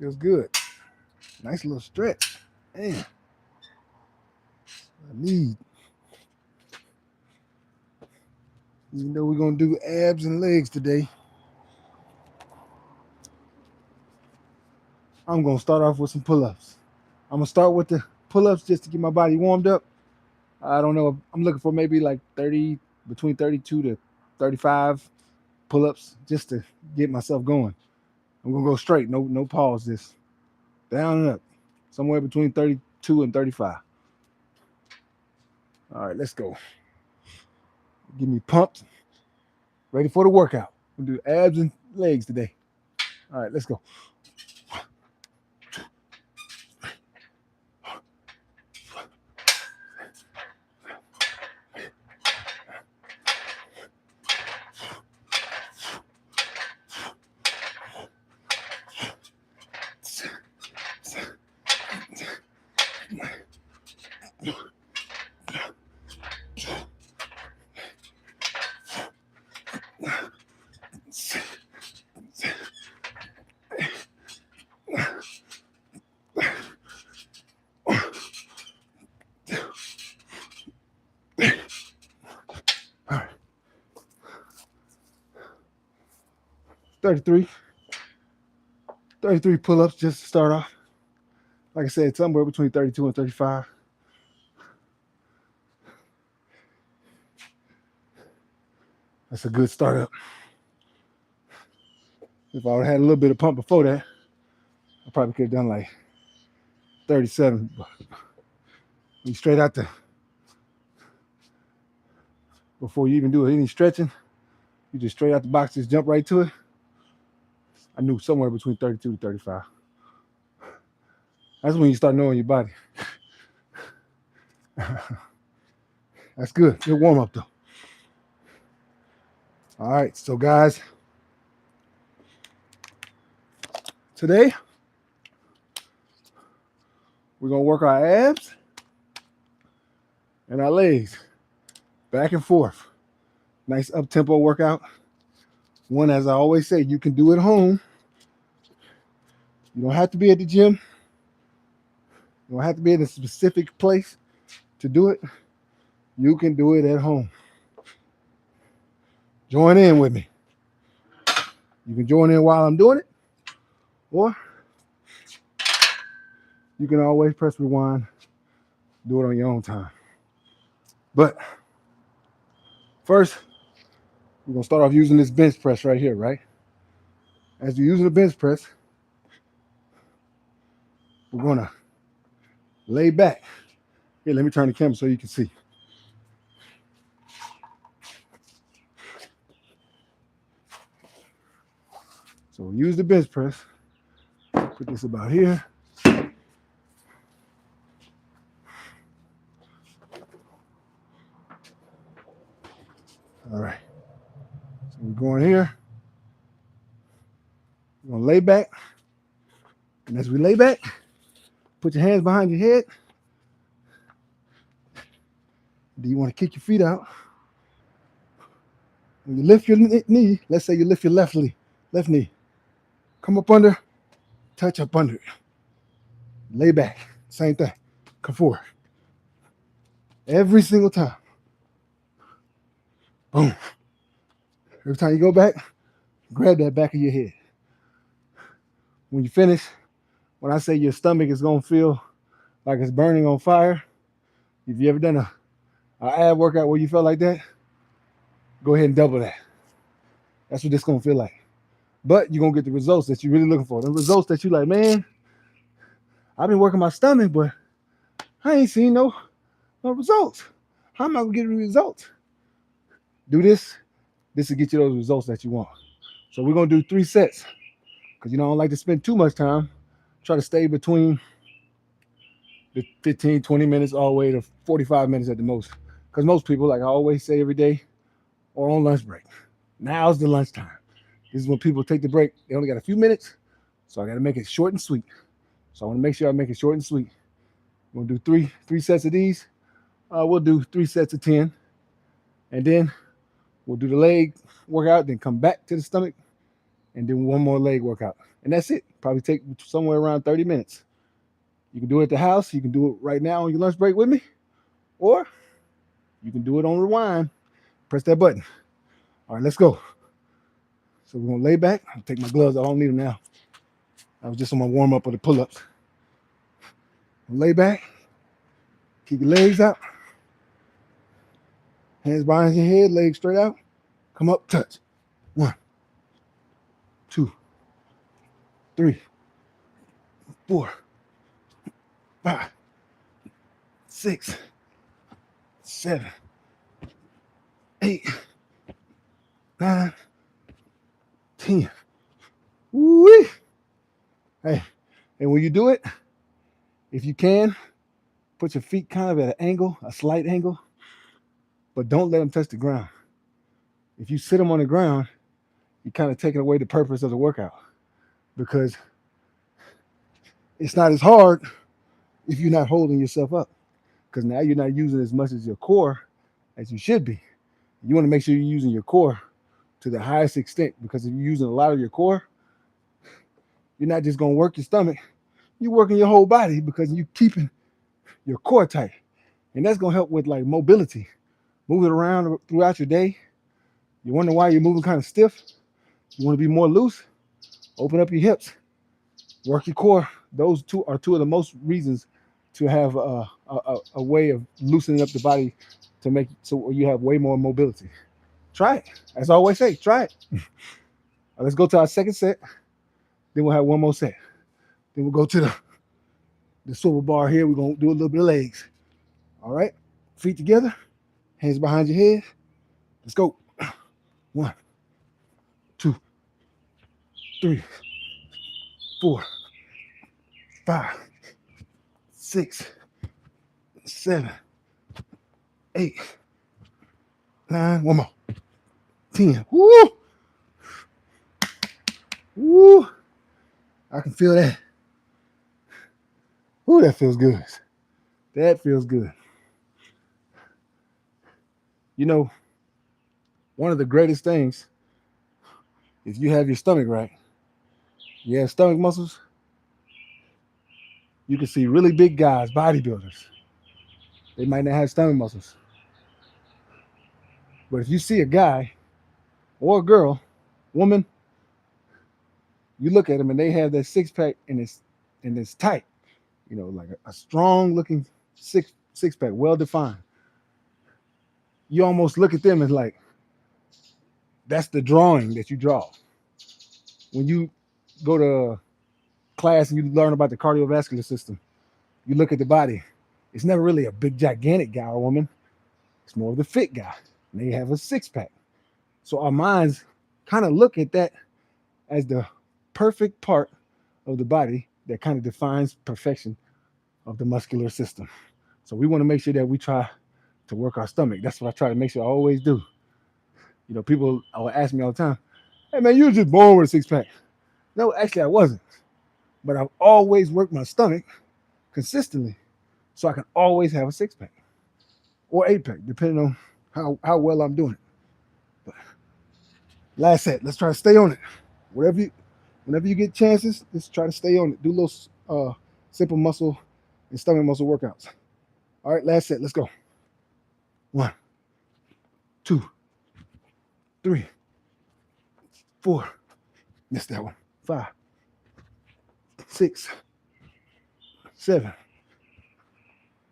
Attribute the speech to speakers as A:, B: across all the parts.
A: Feels good. Nice little stretch. Man, I need. Even though we're gonna do abs and legs today, I'm gonna start off with some pull-ups. I'm gonna start with the pull-ups just to get my body warmed up. I don't know. I'm looking for maybe like 30, between 32 to 35 pull-ups just to get myself going. I'm gonna go straight, no pause. This down and up, somewhere between 32 and 35. All right, let's go. Get me pumped, ready for the workout. We'll do abs and legs today. All right, let's go. 33, 33 pull-ups just to start off. Like I said, somewhere between 32 and 35. That's a good start up. If I would have had a little bit of pump before that, I probably could have done like 37. But you straight out the, before you even do any stretching, you just straight out the box, just jump right to it. I knew somewhere between 32 to 35. That's when you start knowing your body. That's good. Good warm up though. All right, so guys, today we're gonna work our abs and our legs back and forth. Nice up-tempo workout. One, as I always say, you can do at home. You don't have to be at the gym. You don't have to be in a specific place to do it. You can do it at home. Join in with me. You can join in while I'm doing it, or you can always press rewind, do it on your own time. But first, we're gonna start off using this bench press right here, right? As you're using the bench press, we're gonna lay back. Here, let me turn the camera so you can see. So use the bench press. Put this about here. All right. So we're going here. We're gonna lay back. And as we lay back, put your hands behind your head. Do you want to kick your feet out? When you lift your knee, let's say you lift your left knee. Come up under, touch up under it. Lay back, same thing. Come forward. Every single time. Boom. Every time you go back, grab that back of your head. When you finish, when I say your stomach is gonna feel like it's burning on fire, if you ever done an ab workout where you felt like that, go ahead and double that. That's what this gonna feel like. But you're gonna get the results that you're really looking for. The results that you like, man, I've been working my stomach, but I ain't seen no results. How am I gonna get the results? Do this. This will get you those results that you want. So we're gonna do 3 sets. Because I don't like to spend too much time. Try to stay between the 15, 20 minutes all the way to 45 minutes at the most. Because most people, like I always say every day, are on lunch break. Now's the lunchtime. This is when people take the break. They only got a few minutes, so I got to make it short and sweet. So I want to make sure I make it short and sweet. We'll do three sets of these. We'll do 3 sets of 10, and then we'll do the leg workout. Then come back to the stomach, and then one more leg workout. And that's it. Probably take somewhere around 30 minutes. You can do it at the house. You can do it right now on your lunch break with me, or you can do it on rewind. Press that button. All right, let's go. So we're going to lay back. I'll take my gloves. I don't need them now. I was just on my warm up of the pull ups. Lay back. Keep your legs out. Hands behind your head, legs straight out. Come up, touch. 1, 2, 3, 4, 5, 6, 7, 8, 9, 10. Woo-wee. Hey, and when you do it, if you can, put your feet kind of at an angle, a slight angle, but don't let them touch the ground. If you sit them on the ground, you're kind of taking away the purpose of the workout, because it's not as hard if you're not holding yourself up, because now you're not using as much as your core as you should be. You want to make sure you're using your core to the highest extent, because if you're using a lot of your core, you're not just going to work your stomach, you're working your whole body, because you're keeping your core tight. And that's going to help with like mobility. Move it around throughout your day. You wonder why you're moving kind of stiff. You want to be more loose. Open up your hips. Work your core. Those two are two of the most reasons to have a way of loosening up the body to make so you have way more mobility. Try it. As I always say, try it. Let's go to our second set. Then we'll have one more set. Then we'll go to the swivel bar here. We're going to do a little bit of legs. All right. Feet together. Hands behind your head. Let's go. 1, 2, 3, 4, 5, 6, 7, 8, 9. One more. 10. Woo! Woo! I can feel that. Woo, that feels good. That feels good. You know, one of the greatest things, if you have your stomach right, you have stomach muscles, you can see really big guys, bodybuilders. They might not have stomach muscles. But if you see a guy or a girl, woman, you look at them and they have that six pack and it's tight, you know, like a strong looking six pack, well defined. You almost look at them and like, that's the drawing that you draw. When you go to class and you learn about the cardiovascular system, you look at the body. It's never really a big, gigantic guy or woman. It's more of the fit guy. And they have a six pack. So our minds kind of look at that as the perfect part of the body that kind of defines perfection of the muscular system. So we want to make sure that we try to work our stomach. That's what I try to make sure I always do. You know, people will ask me all the time, hey man, you were just born with a six pack. No, actually I wasn't. But I've always worked my stomach consistently so I can always have a six pack or 8-pack, depending on how well I'm doing it. But last set, let's try to stay on it. Whenever you get chances, just try to stay on it. Do little simple muscle and stomach muscle workouts. All right, last set, let's go. 1, 2, 3, 4. Missed that one. 5, 6, 7,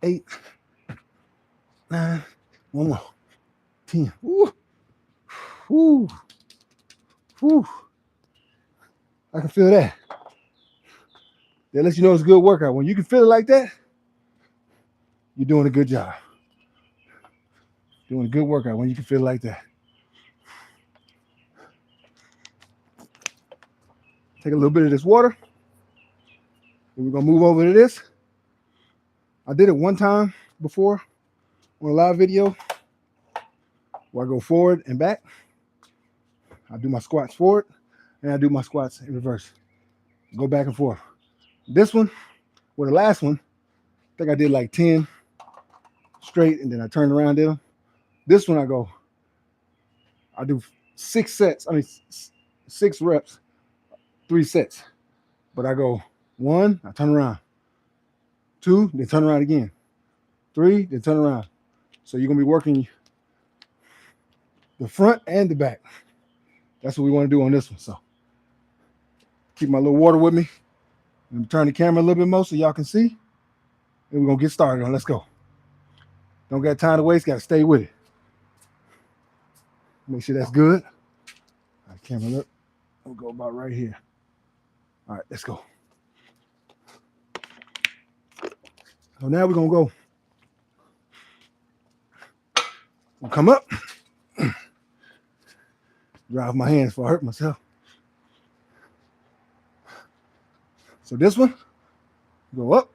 A: 8, 9. One more. 10. Woo. Woo. Woo. I can feel that. That lets you know it's a good workout. When you can feel it like that, you're doing a good job. Doing a good workout when you can feel it like that. Take a little bit of this water. And we're going to move over to this. I did it one time before on a live video where I go forward and back. I do my squats forward and I do my squats in reverse. Go back and forth. This one, well, the last one, I think I did like 10 straight and then I turned around and did them. This one I do 6 sets, 6 reps 3 sets. But I go 1, I turn around. 2, then turn around again. 3, then turn around. So you're going to be working the front and the back. That's what we want to do on this one. So keep my little water with me. And turn the camera a little bit more so y'all can see. And we're going to get started on. Let's go. Don't got time to waste. Got to stay with it. Make sure that's good. All right, camera, look. We'll go about right here. All right, let's go. So now we're going to go. We'll come up. Drive my hands before I hurt myself. So this one, go up.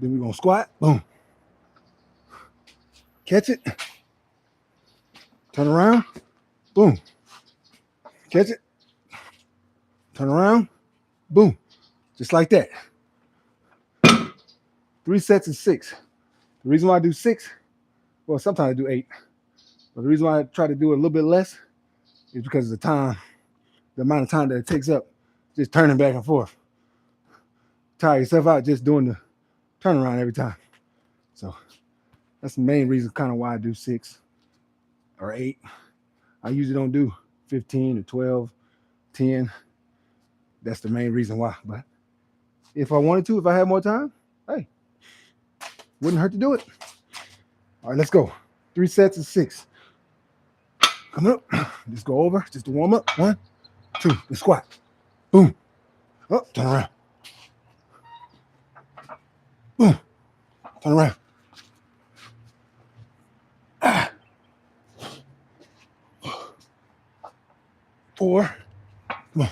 A: Then we're going to squat. Boom. Catch it. Turn around. Boom. Catch it. Turn around. Boom. Just like that. 3 sets of 6. The reason why I do 6, well, sometimes I do 8. But the reason why I try to do a little bit less is because of the time, the amount of time that it takes up just turning back and forth. Tire yourself out just doing the turnaround every time. So that's the main reason kind of why I do 6 or 8. I usually don't do 15 or 12, 10. That's the main reason why. But if I wanted to, if I had more time, hey, wouldn't hurt to do it. All right, let's go. 3 sets of 6. Come up. Just go over. Just to warm up. 1, 2. The squat. Boom. Up. Turn around. Boom. Turn around. 4. Come on.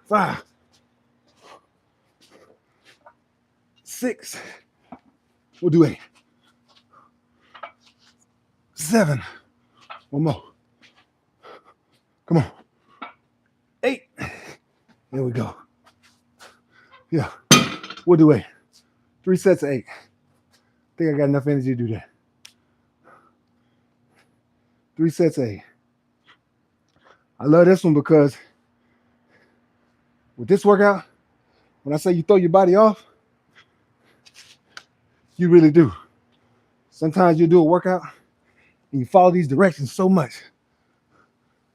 A: 5. 6. We'll do 8. 7. One more. Come on. 8. There we go. Yeah. We'll do 8. 3 sets of 8. I think I got enough energy to do that. 3 sets of 8. I love this one because with this workout, when I say you throw your body off, you really do. Sometimes you do a workout and you follow these directions so much,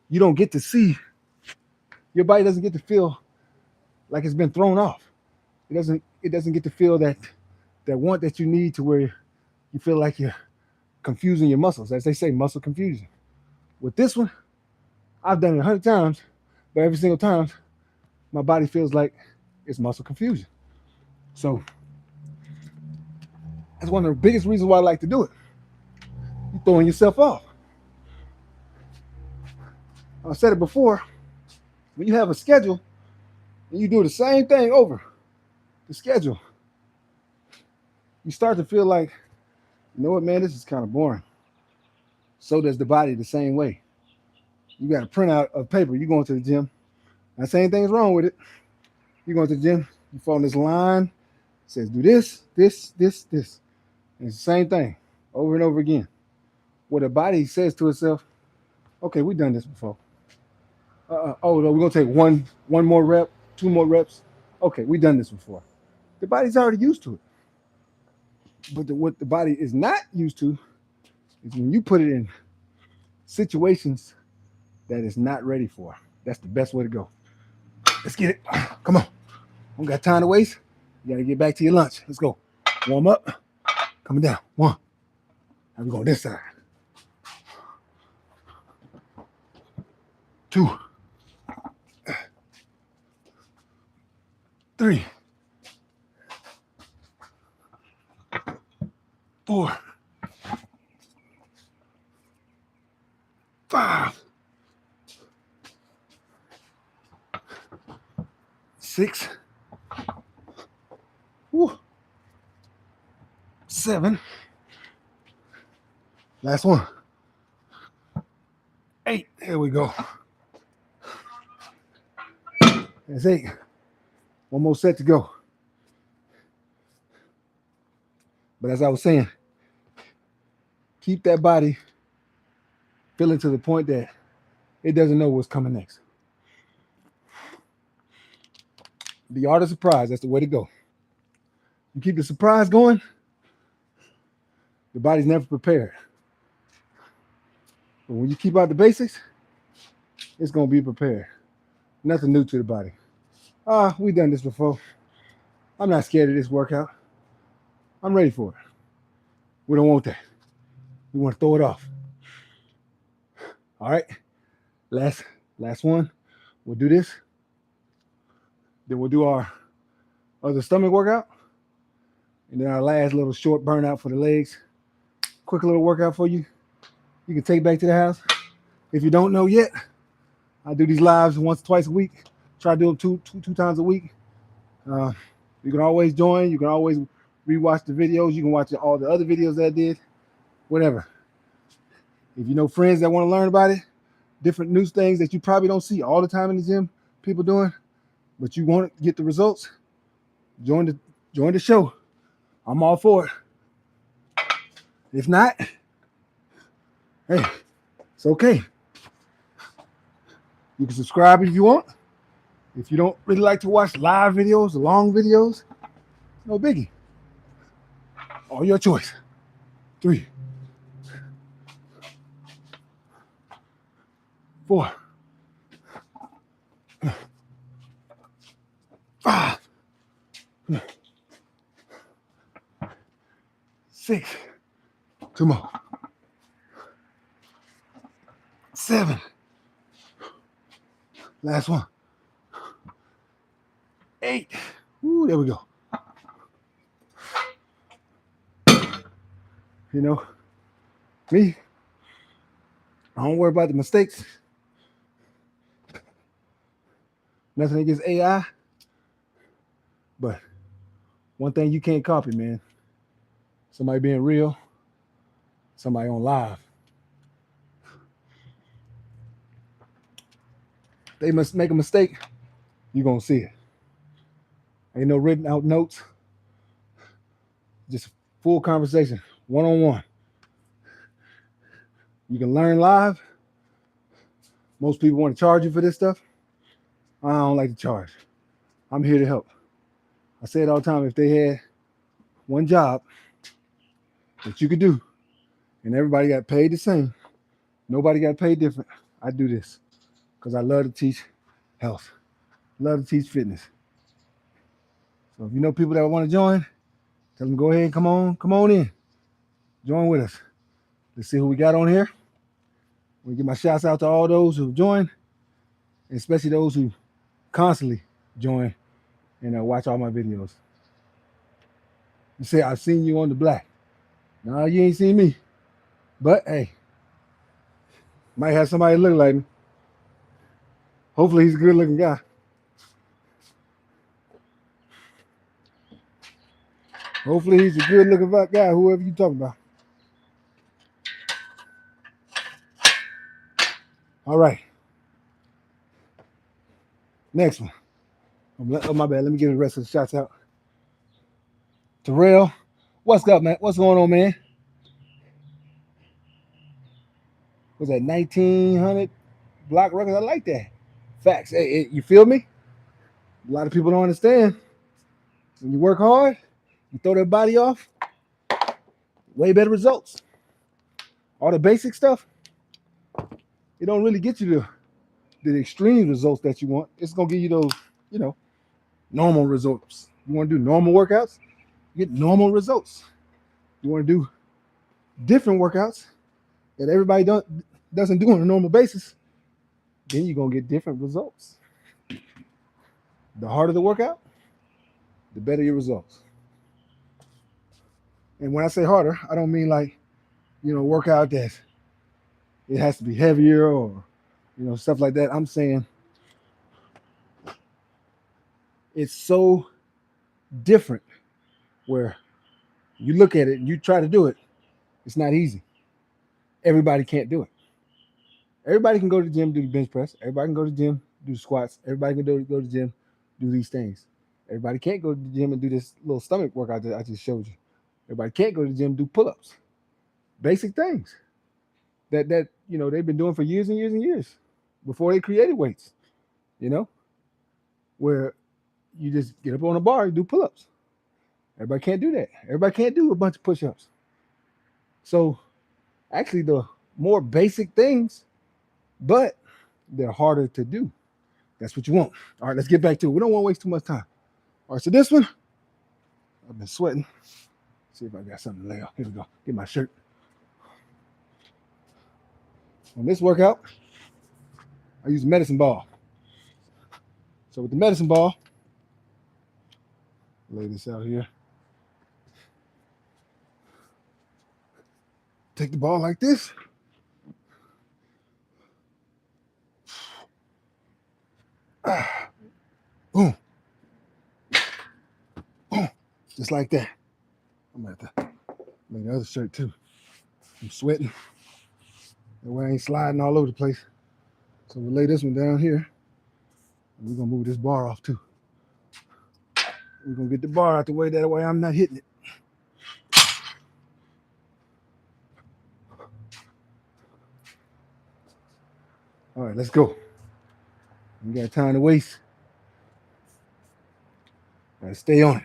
A: you don't get to see, your body doesn't get to feel like it's been thrown off. It doesn't get to feel that want that you need to where you feel like you're confusing your muscles, as they say, muscle confusion. With this one, I've done it 100 times, but every single time, my body feels like it's muscle confusion. So that's one of the biggest reasons why I like to do it. You're throwing yourself off. I said it before, when you have a schedule and you do the same thing over the schedule, you start to feel like, you know what, man, this is kind of boring. So does the body the same way. You got a printout of paper, you going to the gym. Not saying anything's wrong with it. You going to the gym, you follow this line, it says do this, this, this, this. And it's the same thing over and over again. Where the body says to itself, okay, we've done this before. Oh, no, we're going to take one more rep, 2 more reps. Okay, we've done this before. The body's already used to it. But what the body is not used to is when you put it in situations that it's not ready for. That's the best way to go. Let's get it. Come on. Don't got time to waste. You got to get back to your lunch. Let's go. Warm up. Coming down. 1. Now we're going this side. 2. 3. 4. 5. 6. Woo. 7. Last one. 8. There we go. That's 8. One more set to go. But as I was saying, keep that body feeling to the point that it doesn't know what's coming next. The art of surprise, that's the way to go. You keep the surprise going, the body's never prepared. But when you keep out the basics, it's going to be prepared. Nothing new to the body. We've done this before. I'm not scared of this workout. I'm ready for it. We don't want that. We want to throw it off. All right. Last one. We'll do this. Then we'll do our other stomach workout. And then our last little short burnout for the legs. Quick little workout for you. You can take back to the house. If you don't know yet, I do these lives once, twice a week. Try to do them two times a week. You can always join. You can always rewatch the videos. You can watch all the other videos that I did. Whatever. If you know friends that want to learn about it, different new things that you probably don't see all the time in the gym, people doing, but you want to get the results, join the show. I'm all for it. If not, hey, it's okay. You can subscribe if you want. If you don't really like to watch live videos, long videos, no biggie. All your choice. 3, 4, 5, 6. 2 more. 7. Last one. 8. Ooh, there we go. You know, me, I don't worry about the mistakes. Nothing against AI. But one thing you can't copy, man. Somebody being real. Somebody on live. They must make a mistake. You're going to see it. Ain't no written out notes. Just full conversation, one-on-one. You can learn live. Most people want to charge you for this stuff. I don't like to charge. I'm here to help. I say it all the time. If they had one job that you could do and everybody got paid the same, nobody got paid different, I do this because I love to teach health. Love to teach fitness. So if you know people that want to join, tell them go ahead and come on in. Join with us. Let's see who we got on here. We give my shouts out to all those who join, and especially those who constantly join and watch all my videos. You say, I've seen you on the black. No, you ain't seen me. But hey, might have somebody look like me. Hopefully he's a good looking guy. Hopefully he's a good looking guy, whoever you talking about. All right. Next one. Oh, my bad. Let me get the rest of the shots out. Terrell, what's up, man? What's going on, man? Was that 1900 block records? I like that. Facts. Hey, you feel me? A lot of people don't understand. When you work hard, you throw their body off, way better results. All the basic stuff, it don't really get you the extreme results that you want. It's going to give you those, normal results. You want to do normal workouts, you get normal results. You want to do different workouts that everybody doesn't do on a normal basis, then you're going to get different results. The harder the workout, the better your results. And when I say harder, I don't mean like, workout that it has to be heavier or, stuff like that. I'm saying it's so different where you look at it and you try to do it. It's not easy. Everybody can't do it. Everybody can go to the gym, do the bench press. Everybody can go to the gym, do the squats. Everybody can go to the gym, do these things. Everybody can't go to the gym and do this little stomach workout that I just showed you. Everybody can't go to the gym and do pull-ups. Basic things that they've been doing for years and years and years. before they created weights, you know, where you just get up on a bar and do pull-ups. Everybody can't do that. Everybody can't do a bunch of push-ups. So actually the more basic things, but they're harder to do. That's what you want. All right, let's get back to it. We don't want to waste too much time. All right, so this one, I've been sweating. See if I got something to lay off. Here we go. Get my shirt. On this workout, I use a medicine ball. So with the medicine ball, lay this out here. Take the ball like this. Boom. Boom. Just like that. I'm going to have to lay the other shirt too. I'm sweating. That way I ain't sliding all over the place. So we'll lay this one down here. And we're going to move this bar off too. We're going to get the bar out the way. That way I'm not hitting it. All right, let's go. We got time to waste. Gotta stay on it.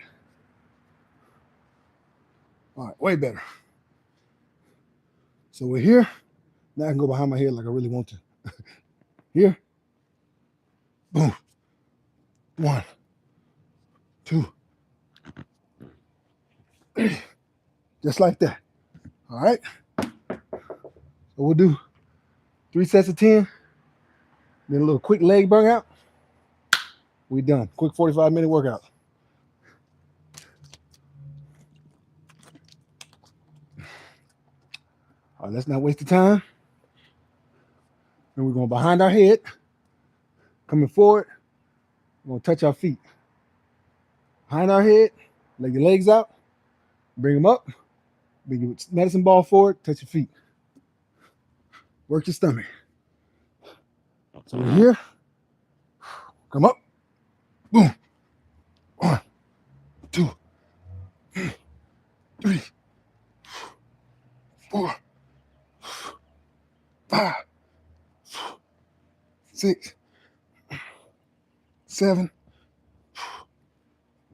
A: All right, way better. So we're here. Now I can go behind my head like I really want to. Here. Boom. 1, 2, 3. Just like that. All right. So we'll do 3 sets of 10. Then a little quick leg burnout. We done. Quick 45-minute workout. All right, let's not waste the time. And we're going behind our head. Coming forward. We're going to touch our feet. Behind our head. Lay your legs out. Bring them up. Bring your medicine ball forward. Touch your feet. Work your stomach. So we're here. Come up. Boom. 1, 2, 3, 4, 5, 6, 7,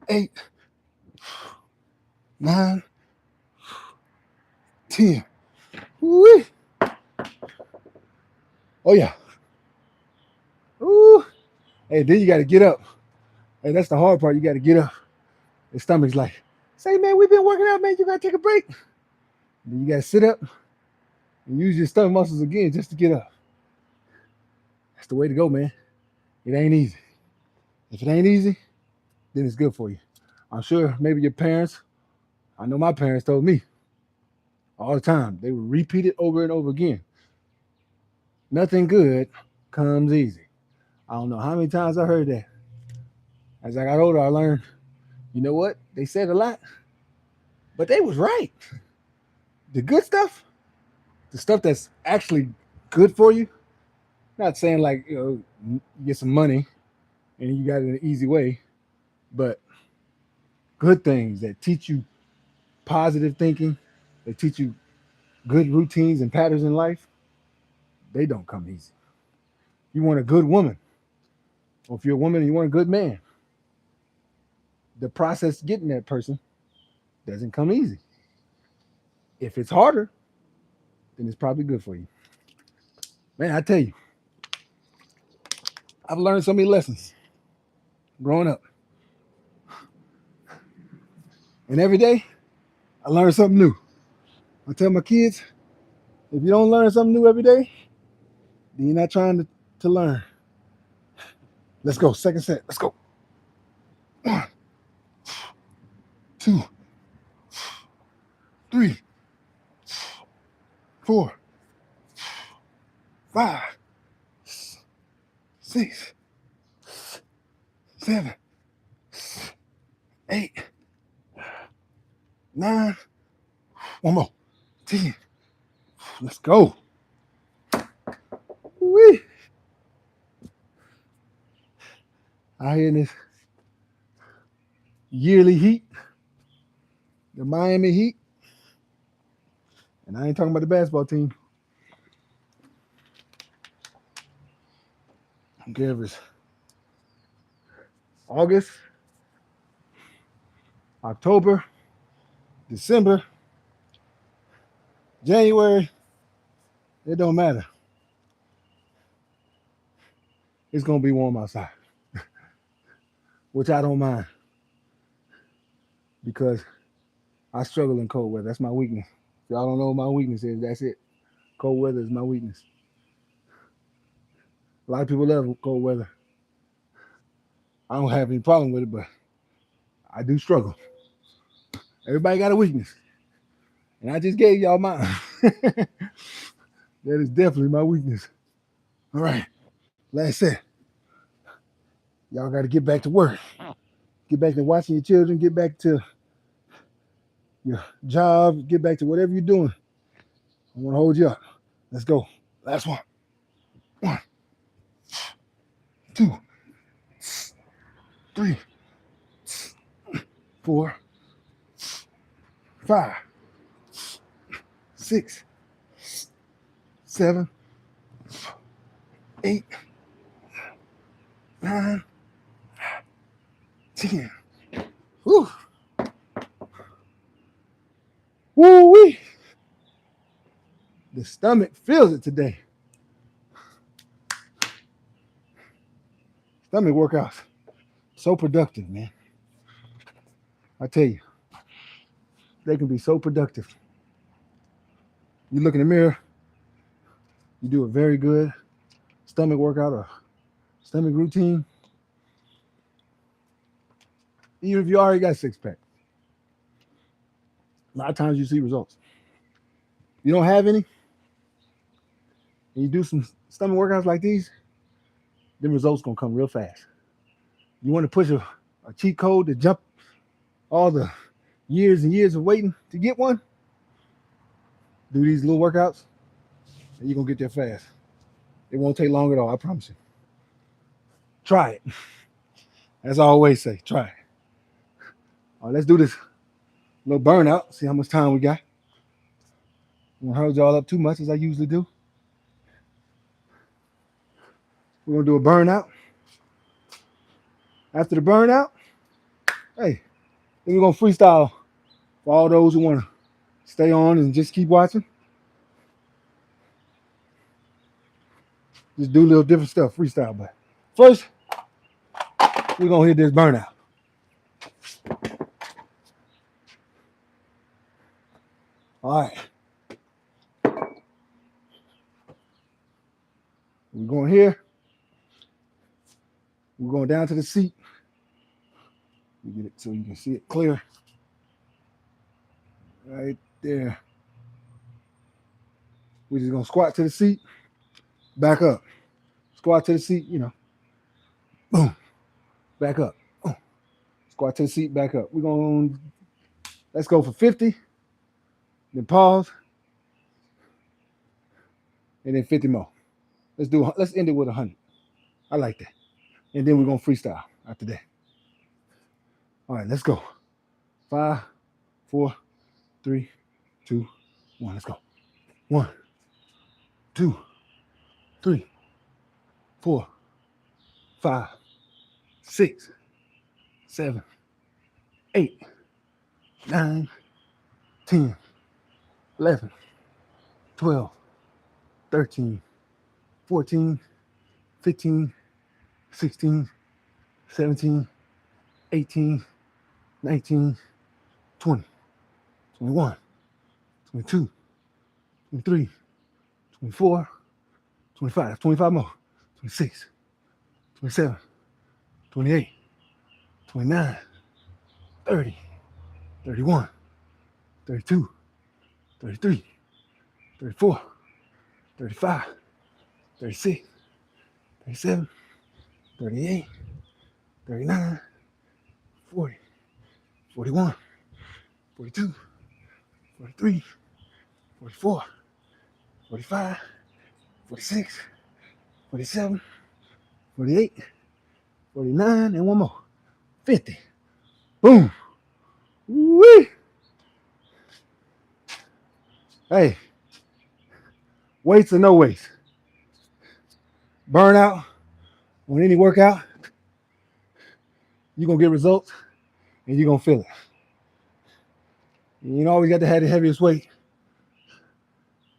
A: 8, 9, 10. Woo-wee. Oh yeah. Ooh. Hey, then you got to get up. Hey, that's the hard part. You got to get up. Your stomach's like, say, man, we've been working out, man. You got to take a break. Then you got to sit up and use your stomach muscles again just to get up. That's the way to go, man. It ain't easy. If it ain't easy, then it's good for you. I'm sure maybe your parents, I know my parents told me all the time. They would repeat it over and over again. Nothing good comes easy. I don't know how many times I heard that. As I got older, I learned, you know what? They said a lot, but they was right. The good stuff, the stuff that's actually good for you, not saying like, you get some money and you got it in an easy way, but good things that teach you positive thinking, that teach you good routines and patterns in life, they don't come easy. You want a good woman, or if you're a woman and you want a good man, the process getting that person doesn't come easy. If it's harder, then it's probably good for you. Man, I tell you, I've learned so many lessons growing up. And every day, I learn something new. I tell my kids, if you don't learn something new every day, then you're not trying to learn. Let's go. Second set. Let's go. 1, 2, 3, 4, 5, 6, 7, 8, 9. One more. 10. Let's go. Wee. Out here in this yearly heat, the Miami Heat, and I ain't talking about the basketball team. don't care if it's August, October, December, January, it don't matter. It's gonna be warm outside, which I don't mind because I struggle in cold weather. That's my weakness. If y'all don't know what my weakness is, that's it. Cold weather is my weakness. A lot of people love cold weather. I don't have any problem with it, but I do struggle. Everybody got a weakness. And I just gave y'all mine. That is definitely my weakness. All right. Last set. Y'all got to get back to work. Get back to watching your children. Get back to your job. Get back to whatever you're doing. I want to hold you up. Let's go. Last one. 1, 2, 3, 4, 5, 6, 7, 8, 9, 10. Woo. Woo-wee. The stomach feels it today. Stomach workouts. So productive, man. I tell you, they can be so productive. You look in the mirror, you do a very good stomach workout or stomach routine. Even if you already got a six-pack, a lot of times you see results. You don't have any, and you do some stomach workouts like these, then results gonna come real fast. You want to push a cheat code to jump all the years and years of waiting to get one? Do these little workouts, and you're gonna get there fast. It won't take long at all, I promise you. Try it. As I always say, try it. All right, let's do this little burnout. See how much time we got. I won't hold y'all up too much as I usually do. We're gonna do a burnout. After the burnout, hey, then we're gonna freestyle for all those who wanna stay on and just keep watching. Just do a little different stuff, freestyle. But first, we're gonna hit this burnout. All right. We're going here. We're going down to the seat. You get it so you can see it clear. Right there. We're just gonna squat to the seat, back up. Squat to the seat, boom, back up. Boom. Squat to the seat, back up. Let's go for 50, then pause, and then 50 more. Let's end it with 100. I like that. And then we're gonna freestyle after that. All right, let's go. 5, 4, 3, 2, 1. Let's go. 1, 2, 3, 4, 5, 6, 7, 8, 9, 10, 11, 12, 13, 14, 15, 16, 17, 18, 19, 20, 21, 22, 23, 24, 25, 25 more, 26, 27, 28, 29, 30, 31, 32, 33, 34, 35, 36, 37, 38, 39, 40, 41, 42, 43, 44, 45, 46, 47, 48, 49, and one more. 50. Boom. Woo! Hey, weights or no weights? Burnout on any workout, you're gonna get results and you're gonna feel it. You ain't always got to have the heaviest weight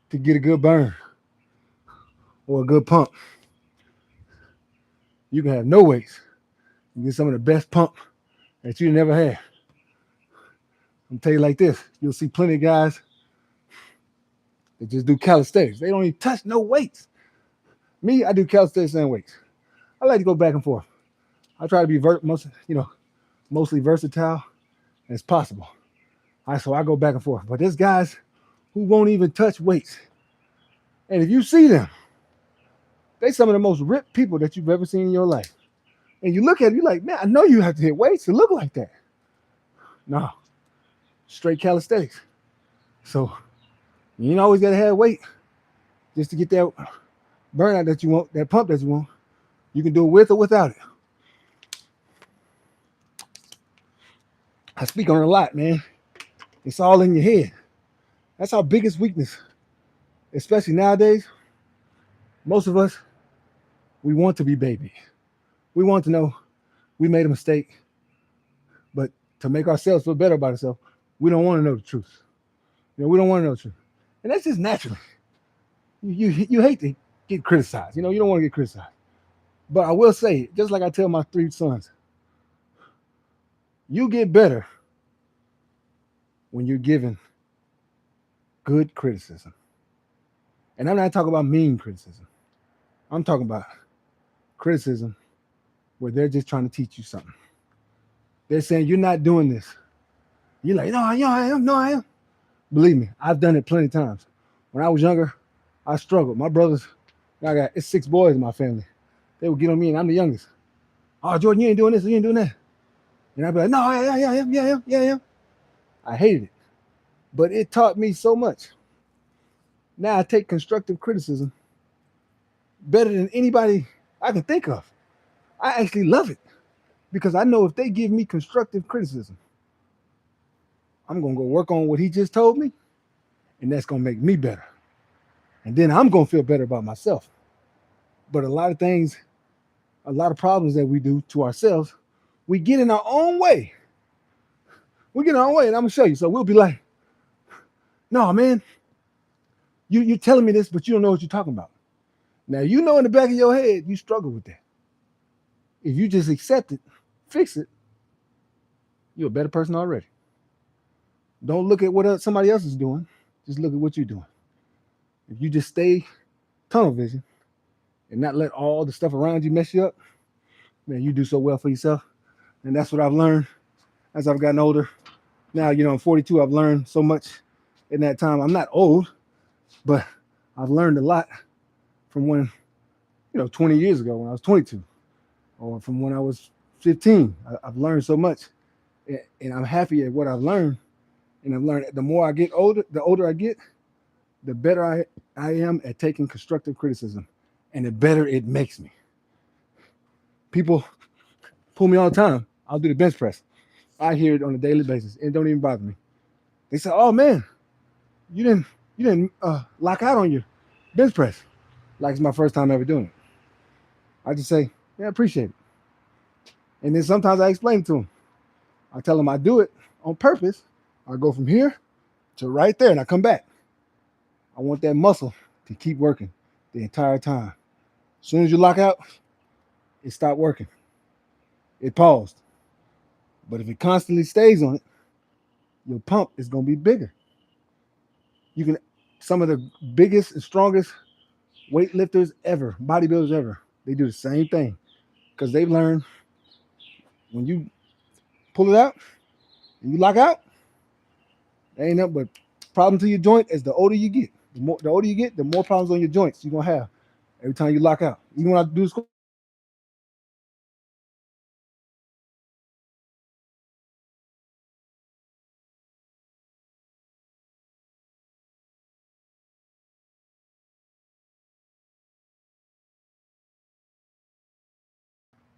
A: to get a good burn or a good pump. You can have no weights and get some of the best pump that you never had. I'm tell you like this: you'll see plenty of guys that just do calisthenics. They don't even touch no weights. Me, I do calisthenics and weights. I like to go back and forth. I try to be mostly versatile as possible. So I go back and forth. But there's guys who won't even touch weights. And if you see them, they some of the most ripped people that you've ever seen in your life. And you look at it, you're like, man, I know you have to hit weights to look like that. No, straight calisthenics. So you ain't always got to have weight just to get that burnout that you want, that pump that you want. You can do it with or without it. I speak on it a lot, man. It's all in your head. That's our biggest weakness, especially nowadays. Most of us, we want to be baby. We want to know we made a mistake, but to make ourselves feel better about ourselves, we don't want to know the truth. We don't want to know the truth, and that's just naturally. You hate to get criticized. You don't want to get criticized. But I will say, just like I tell my 3 sons, you get better when you're given good criticism. And I'm not talking about mean criticism. I'm talking about criticism where they're just trying to teach you something. They're saying you're not doing this. You're like, no, I am. No, I am. Believe me, I've done it plenty of times. When I was younger, I struggled. My brothers, it's 6 boys in my family. They would get on me, and I'm the youngest. Oh, Jordan, you ain't doing this, you ain't doing that. And I'd be like, no, I am. I hated it. But it taught me so much. Now I take constructive criticism better than anybody I can think of. I actually love it because I know if they give me constructive criticism, I'm going to go work on what he just told me, and that's going to make me better. And then I'm going to feel better about myself. But a lot of things, a lot of problems that we do to ourselves, we get in our own way. We get in our own way, and I'm going to show you. So we'll be like, no, man, you're telling me this, but you don't know what you're talking about. Now, in the back of your head, you struggle with that. If you just accept it, fix it, you're a better person already. Don't look at what somebody else is doing. Just look at what you're doing. If you just stay tunnel vision and not let all the stuff around you mess you up, man, you do so well for yourself. And that's what I've learned as I've gotten older. Now, I'm 42. I've learned so much in that time. I'm not old, but I've learned a lot from when, 20 years ago when I was 22, or from when I was 15. I've learned so much, and I'm happy at what I've learned. And I've learned the more I get older, the older I get, the better I am at taking constructive criticism, and the better it makes me. People pull me all the time. I'll do the bench press. I hear it on a daily basis. It don't even bother me. They say, "Oh man, you didn't lock out on your bench press." Like it's my first time ever doing it. I just say, "Yeah, I appreciate it." And then sometimes I explain it to them. I tell them I do it on purpose. I go from here to right there, and I come back. I want that muscle to keep working the entire time. As soon as you lock out, it stopped working. It paused. But if it constantly stays on it, your pump is going to be bigger. Some of the biggest and strongest weightlifters ever, bodybuilders ever, they do the same thing because they've learned when you pull it out and you lock out, there ain't nothing but problem to your joint as the older you get. The older you get, the more problems on your joints you're going to have every time you lock out. Even when I do this,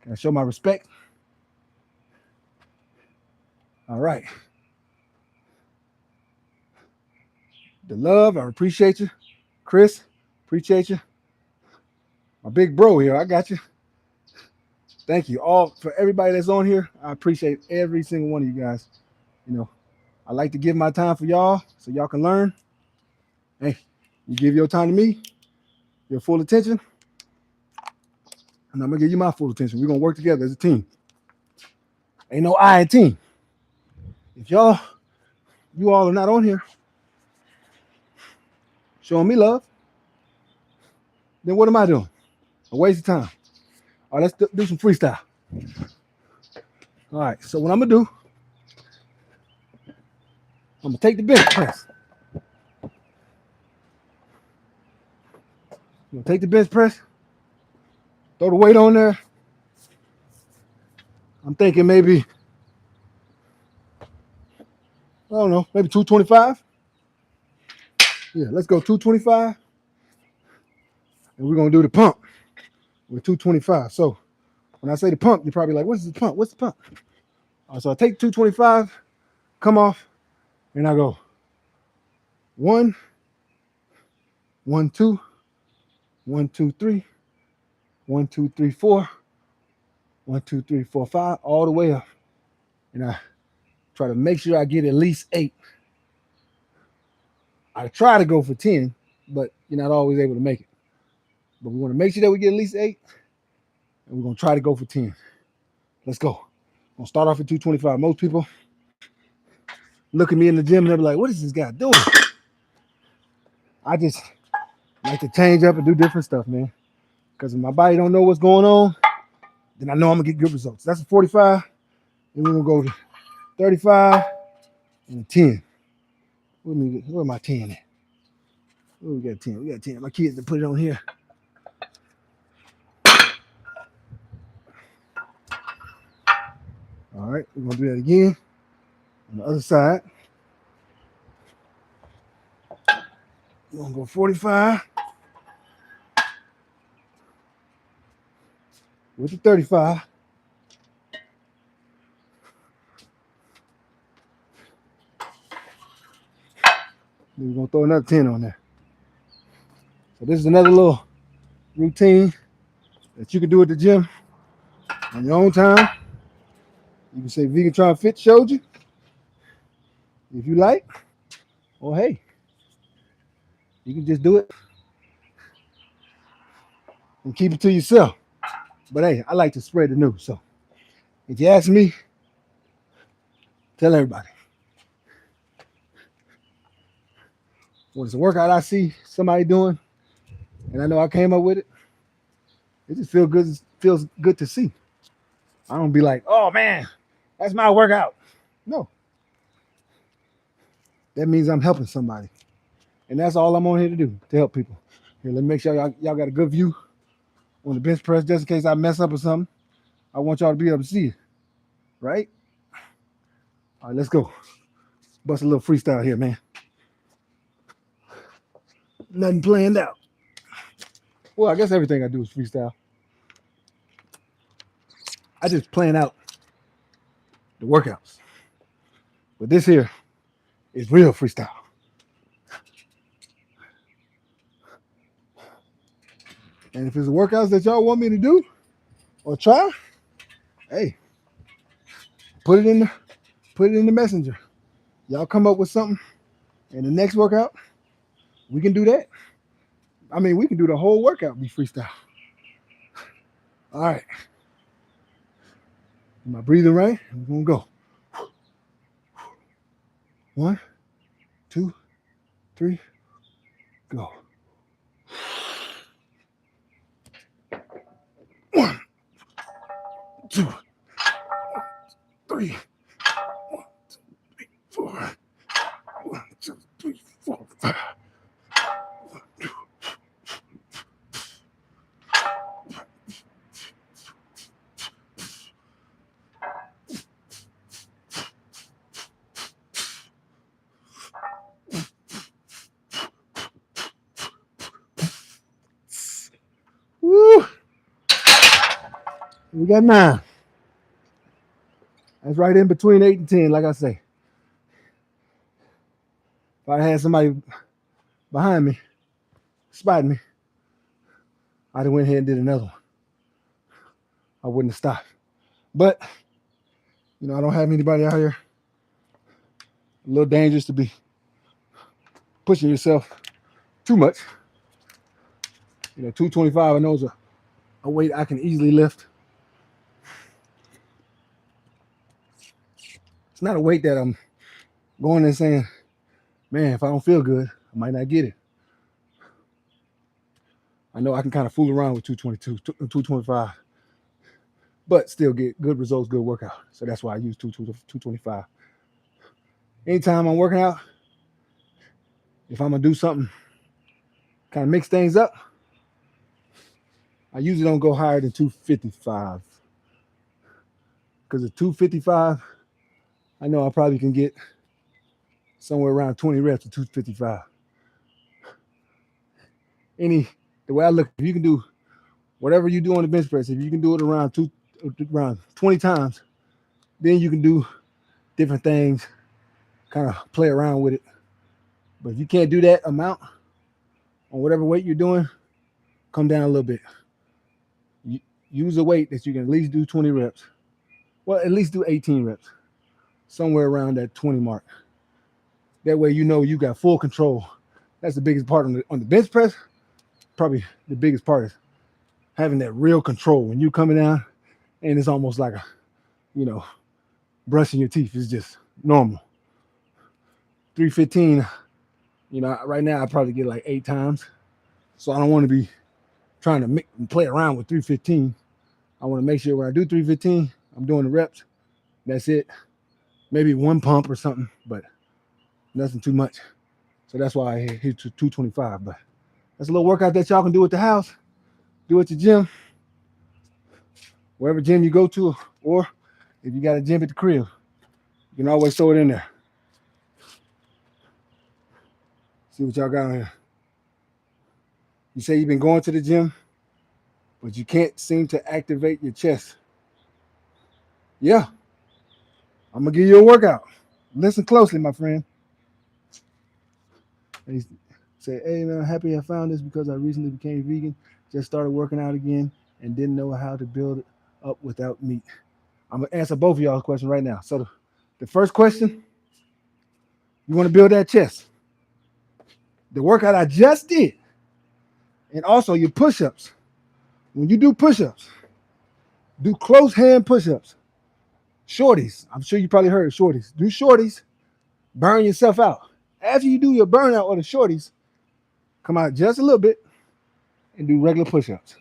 A: can I show my respect? All right. The love, I appreciate you. Chris, appreciate you. My big bro here, I got you. Thank you all for everybody that's on here. I appreciate every single one of you guys. You know, I like to give my time for y'all so y'all can learn. Hey, you give your time to me, your full attention, and I'm gonna give you my full attention. We're gonna work together as a team. Ain't no I in team. If you all are not on here showing me love, then what am I doing? A waste of time. All right, let's do some freestyle. All right, so what I'm gonna do, I'm gonna take the bench press. I'm gonna take the bench press, throw the weight on there. I'm thinking maybe, I don't know, maybe 225. Yeah, let's go 225. And we're gonna do the pump with 225. So when I say the pump, you're probably like, what's the pump? What's the pump? All right, so I take 225, come off, and I go 1, 1, 2, 1, 2, 3, 1, 2, 3, 4, 1, 2, 3, 4, 5, all the way up. And I try to make sure I get at least 8. I try to go for 10, but you're not always able to make it. But we want to make sure that we get at least 8, and we're going to try to go for 10. Let's go. I'm going to start off at 225. Most people look at me in the gym and they'll be like, what is this guy doing? I just like to change up and do different stuff, man. Because if my body don't know what's going on, then I know I'm going to get good results. That's a 45. And we're going to go to 35 and a 10. Where my 10 at? Oh, we got 10. We got 10. My kids to put it on here. All right, we're going to do that again. On the other side, we're going to go 45 with the 35. Then we're going to throw another 10 on there. So this is another little routine that you can do at the gym on your own time. You can say Vegan Try Fit showed you, if you like. Or hey, you can just do it and keep it to yourself. But hey, I like to spread the news. So if you ask me, tell everybody. When it's a workout I see somebody doing, and I know I came up with it, it just feels good to see. I don't be like, oh man, that's my workout. No. That means I'm helping somebody. And that's all I'm on here to do, to help people. Here, let me make sure y'all got a good view on the bench press, just in case I mess up or something. I want y'all to be able to see it, right? All right, let's go. Bust a little freestyle here, man. Nothing planned out. Well, I guess everything I do is freestyle. I just plan out the workouts. But this here is real freestyle. And if it's the workouts that y'all want me to do or try, hey, put it in the messenger. Y'all come up with something, and the next workout, we can do that. I mean, we can do the whole workout be freestyle. All right. Am I breathing right? I'm gonna go. 1, 2, 3, go. 1, 2, 3, 1, 2, 3, 4. 1, 2, 3, 4, 5. Woo! We got 9. That's right in between 8 and 10, like I say. If I had somebody behind me, spotting me, I'd have went ahead and did another one. I wouldn't have stopped. But I don't have anybody out here. A little dangerous to be pushing yourself too much. 225 I know is a weight I can easily lift. It's not a weight that I'm going and saying, man, if I don't feel good, I might not get it. I know I can kind of fool around with 222, 225, but still get good results, good workout. So that's why I use 225. Anytime I'm working out, if I'm going to do something, kind of mix things up, I usually don't go higher than 255. Because at 255, I know I probably can get somewhere around 20 reps at 255. The way I look, if you can do whatever you do on the bench press, if you can do it around 20 times, then you can do different things, kind of play around with it. But if you can't do that amount on whatever weight you're doing, come down a little bit. Use a weight that you can at least do 20 reps. Well, at least do 18 reps, somewhere around that 20 mark. That way you got full control. That's the biggest part on the bench press. Probably the biggest part is having that real control when you're coming down, and it's almost like brushing your teeth. It's just normal. 315, right now I probably get like 8 times. So I don't want to be trying to play around with 315. I want to make sure when I do 315, I'm doing the reps. That's it. Maybe one pump or something, but nothing too much. So that's why I hit 225. But that's a little workout that y'all can do at the house, do at your gym, wherever gym you go to, or if you got a gym at the crib, you can always throw it in there. See what y'all got on here. You say you've been going to the gym, but you can't seem to activate your chest. Yeah. I'm going to give you a workout. Listen closely, my friend. He say, hey, man, I'm happy I found this because I recently became vegan, just started working out again, and didn't know how to build it up without meat. I'm going to answer both of y'all's questions right now. So the first question, you want to build that chest. The workout I just did, and also your push-ups. When you do push-ups, do close hand push-ups. Shorties. I'm sure you probably heard of shorties. Do shorties. Burn yourself out. After you do your burnout or the shorties, come out just a little bit and do regular push-ups.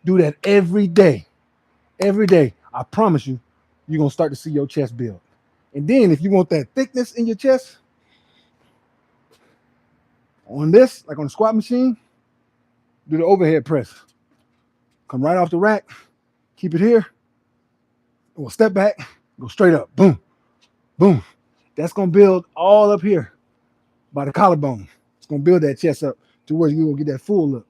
A: Do that every day. Every day. I promise you, you're going to start to see your chest build. And then if you want that thickness in your chest, on this, like on the squat machine, do the overhead press. Come right off the rack. Keep it here. We'll step back. Go straight up. Boom. Boom. That's going to build all up here by the collarbone. It's going to build that chest up to where you're going to get that full look.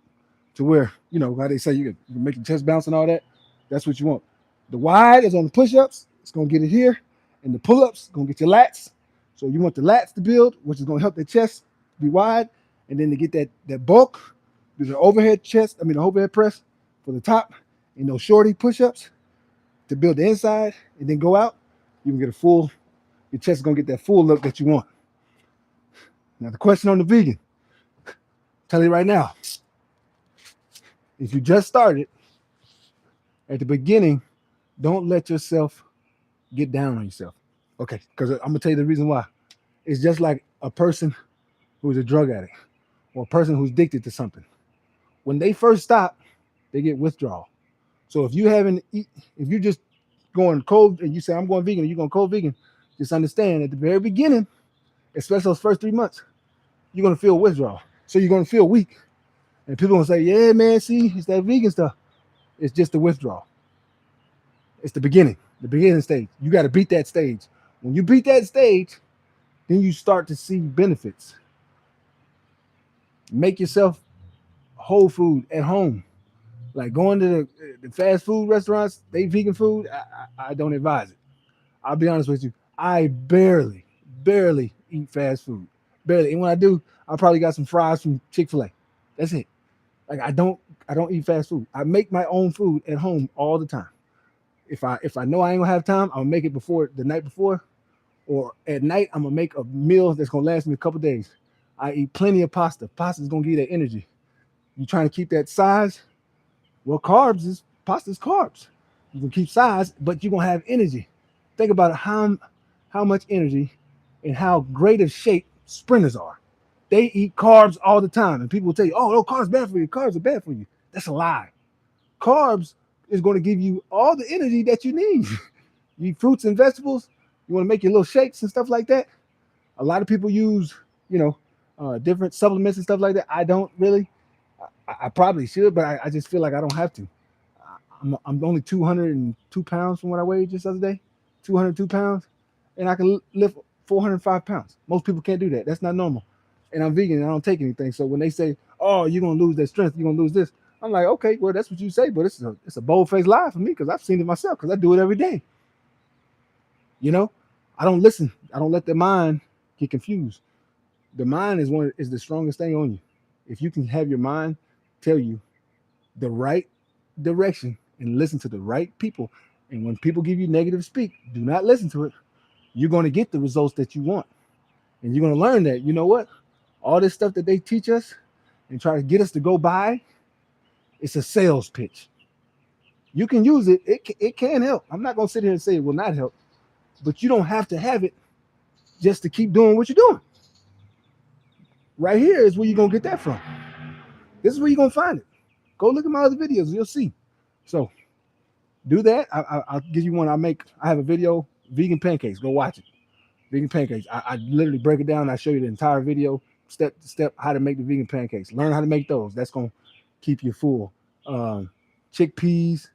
A: To where, how they say you can make your chest bounce and all that. That's what you want. The wide is on the push-ups. It's going to get it here. And the pull-ups going to get your lats. So you want the lats to build, which is going to help the chest be wide. And then to get that bulk, do the overhead press for the top and those shorty push-ups to build the inside and then go out. You can get your chest is going to get that full look that you want. Now the question on the vegan, tell you right now, if you just started, at the beginning, don't let yourself get down on yourself. Okay, because I'm going to tell you the reason why. It's just like a person who's a drug addict or a person who's addicted to something. When they first stop, they get withdrawal. So if you just going cold and you say, I'm going vegan, and you're going cold vegan, just understand at the very beginning, especially those first 3 months, you're going to feel withdrawal. So you're going to feel weak. And people will say, yeah, man, see, it's that vegan stuff. It's just the withdrawal. It's the beginning stage. You got to beat that stage. When you beat that stage, then you start to see benefits. Make yourself whole food at home. Like going to the fast food restaurants, they vegan food, I don't advise it. I'll be honest with you. I barely eat fast food. Barely. And when I do, I probably got some fries from Chick-fil-A. That's it. Like I don't eat fast food. I make my own food at home all the time. If I know I ain't gonna have time, I'll make it before the night before, or at night I'm gonna make a meal that's gonna last me a couple days. I eat plenty of pasta. Pasta's gonna give you that energy. You trying to keep that size? Well, carbs is pasta's carbs. You can keep size, but you're gonna have energy. Think about how much energy and how great of shape sprinters are. They eat carbs all the time, and people will tell you, "Oh, no, carbs bad for you. Carbs are bad for you." That's a lie. Carbs is going to give you all the energy that you need. You eat fruits and vegetables. You want to make your little shakes and stuff like that. A lot of people use, you know, different supplements and stuff like that. I don't really. I probably should, but I just feel like I don't have to. I'm only 202 pounds from what I weighed just the other day. 202 pounds, and I can lift 405 pounds. Most people can't do that. That's not normal. And I'm vegan and I don't take anything. So when they say, "Oh, you're gonna lose that strength, you're gonna lose this," I'm like, "Okay, well that's what you say, but it's a bold faced lie for me because I've seen it myself because I do it every day." You know, I don't listen. I don't let the mind get confused. The mind is the strongest thing on you. If you can have your mind tell you the right direction and listen to the right people, and when people give you negative speak, do not listen to it. You're going to get the results that you want, and you're going to learn that. You know what? All this stuff that they teach us and try to get us to go buy, it's a sales pitch. You can use it. It can help. I'm not going to sit here and say it will not help, but you don't have to have it just to keep doing what you're doing. Right here is where you're going to get that from. This is where you're going to find it. Go look at my other videos. You'll see. So do that. I'll give you one. I have a video, vegan pancakes. Go watch it. Vegan pancakes. I literally break it down. I show you the entire video, step to step, how to make the vegan pancakes. Learn how to make those. That's going to keep you full. Chickpeas.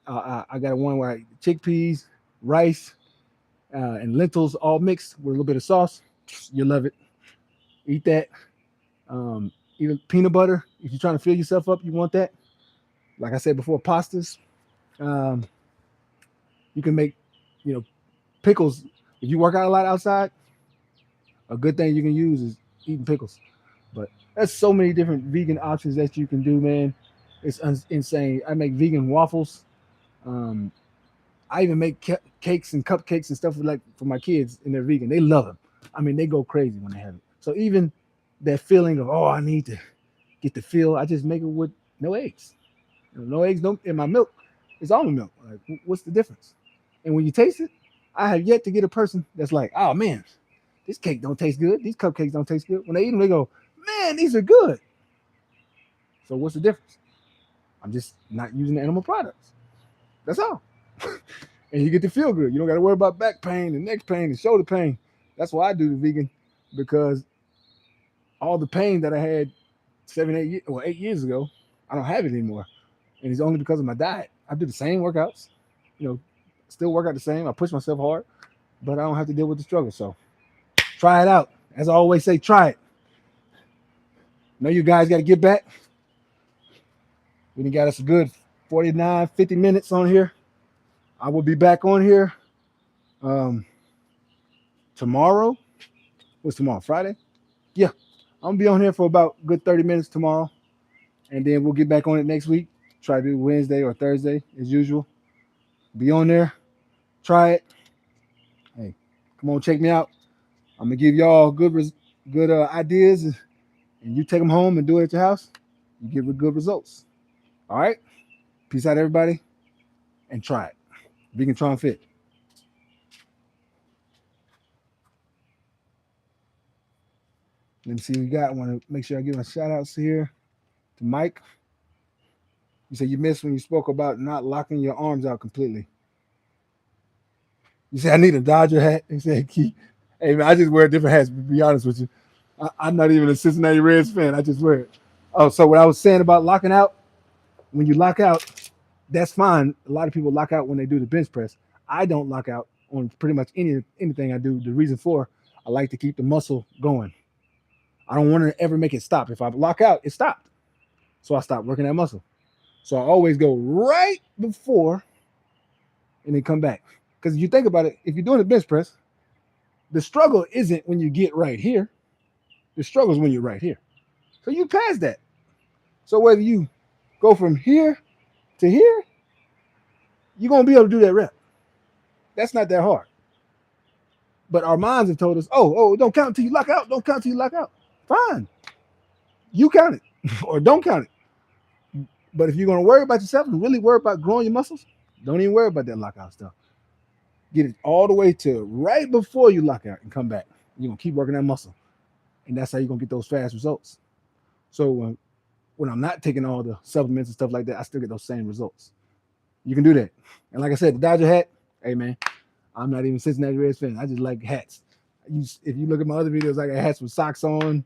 A: I got one where chickpeas, rice, and lentils all mixed with a little bit of sauce. You'll love it. Eat that. Even peanut butter. If you're trying to fill yourself up, you want that. Like I said before, pastas. Um, you can make, pickles. If you work out a lot outside, a good thing you can use is eating pickles. But there's so many different vegan options that you can do, man. It's insane. I make vegan waffles. Um, I even make cakes and cupcakes and stuff like for my kids, and they're vegan. They love them. I mean, they go crazy when they have it. So even that feeling of, oh, I need to get the feel, I just make it with no eggs. No eggs, no in my milk. It's almond milk. Like, what's the difference? And when you taste it, I have yet to get a person that's like, oh man, this cake don't taste good. These cupcakes don't taste good. When they eat them, they go, man, these are good. So what's the difference? I'm just not using the animal products. That's all. And you get to feel good. You don't got to worry about back pain and neck pain and shoulder pain. That's why I do the vegan, because all the pain that I had 8 years ago, I don't have it anymore. And it's only because of my diet. I do the same workouts, still work out the same. I push myself hard, but I don't have to deal with the struggle. So try it out. As I always say, try it. Know you guys got to get back. We done got us a good 49, 50 minutes on here. I will be back on here tomorrow. What's tomorrow? Friday? Yeah. I'm going to be on here for about a good 30 minutes tomorrow. And then we'll get back on it next week. Try to do Wednesday or Thursday as usual. Be on there. Try it. Hey, come on, check me out. I'm going to give y'all good ideas, and you take them home and do it at your house. You get good results. All right? Peace out, everybody. And try it. Vegan Tron Fit. Let me see what we got. I want to make sure I give my shout outs here to Mike. You said you missed when you spoke about not locking your arms out completely. You said, I need a Dodger hat. He said, Key. Hey, man, I just wear different hats, to be honest with you. I'm not even a Cincinnati Reds fan. I just wear it. Oh, so what I was saying about locking out, when you lock out, that's fine. A lot of people lock out when they do the bench press. I don't lock out on pretty much anything I do. The reason for, I like to keep the muscle going. I don't want to ever make it stop. If I lock out, it stopped. So I stop working that muscle. So I always go right before and then come back. Because if you think about it, if you're doing a bench press, the struggle isn't when you get right here. The struggle is when you're right here. So you pass that. So whether you go from here to here, you're gonna be able to do that rep. That's not that hard. But our minds have told us, oh, don't count until you lock out. Don't count until you lock out. Fine, you count it or don't count it. But if you're gonna worry about yourself and really worry about growing your muscles, don't even worry about that lockout stuff. Get it all the way to right before you lock out and come back. You're gonna keep working that muscle, and that's how you're gonna get those fast results. So when I'm not taking all the supplements and stuff like that, I still get those same results. You can do that. And like I said, the Dodger hat, hey man, I'm not even Cincinnati Reds fan. I just like hats. If you look at my other videos, I got hats with socks on,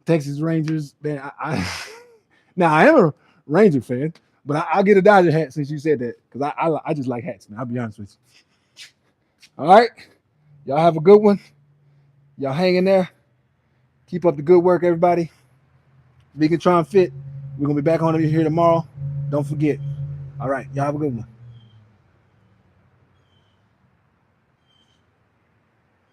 A: Texas Rangers. Man, now I am a Ranger fan, but I'll get a Dodger hat since you said that because I just like hats, man. I'll be honest with you. All right, y'all have a good one. Y'all hang in there. Keep up the good work, everybody. Vegan Tron Fit. We're gonna be back on here tomorrow. Don't forget. All right, y'all have a good one.